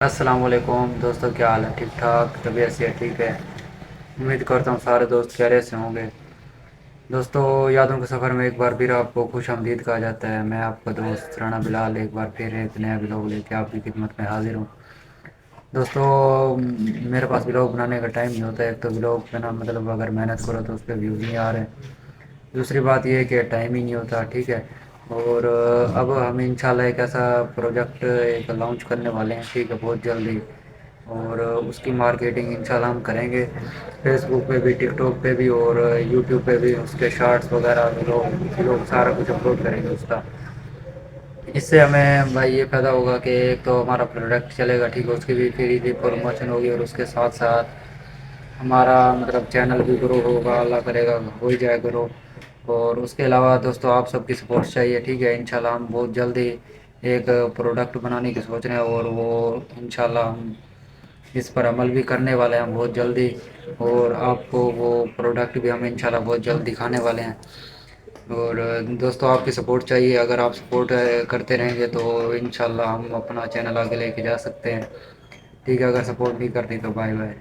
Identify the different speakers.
Speaker 1: السلام علیکم دوستوں، کیا حال ہے؟ ٹھیک ٹھاک؟ طبیعت سے ٹھیک ہے؟ امید کرتا ہوں سارے دوست خیریت سے ہوں گے۔ دوستوں، یادوں کے سفر میں ایک بار پھر آپ کو خوش آمدید کہا جاتا ہے۔ میں آپ کا دوست رانا بلال ایک بار پھر ایک نیا ولاگ لے کے آپ کی خدمت میں حاضر ہوں۔ دوستوں، میرے پاس ولاگ بنانے کا ٹائم نہیں ہوتا ہے۔ ایک تو ولاگ بنا مطلب اگر محنت کرو تو اس پہ ویوز نہیں آ رہے، دوسری بات یہ ہے کہ ٹائم ہی نہیں ہوتا، ٹھیک ہے۔ اور اب ہم انشاءاللہ ایک ایسا پروجیکٹ ایک لانچ کرنے والے ہیں، ٹھیک ہے، بہت جلدی۔ اور اس کی مارکیٹنگ انشاءاللہ ہم کریں گے، فیس بک پہ بھی، ٹک ٹاک پہ بھی، اور یوٹیوب پہ بھی اس کے شارٹس وغیرہ لوگ سارا کچھ اپلوڈ کریں گے اس کا۔ اس سے ہمیں بھائی یہ فائدہ ہوگا کہ ایک تو ہمارا پروڈکٹ چلے گا، ٹھیک ہے، اس کی بھی فری پروموشن ہوگی، اور اس کے ساتھ ساتھ ہمارا مطلب چینل بھی گرو ہوگا، اللہ کرے گا ہو ہی جائے گرو۔ اور اس کے علاوہ دوستوں آپ سب کی سپورٹ چاہیے، ٹھیک ہے۔ انشاءاللہ ہم بہت جلدی ایک پروڈکٹ بنانے کی سوچ رہے ہیں، اور وہ انشاءاللہ ہم اس پر عمل بھی کرنے والے ہیں بہت جلدی، اور آپ کو وہ پروڈکٹ بھی ہم انشاءاللہ بہت جلد دکھانے والے ہیں۔ اور دوستوں آپ کی سپورٹ چاہیے، اگر آپ سپورٹ کرتے رہیں گے تو انشاءاللہ ہم اپنا چینل آگے لے کے جا سکتے ہیں، ٹھیک ہے۔ اگر سپورٹ نہیں کرتے تو بائے بائے۔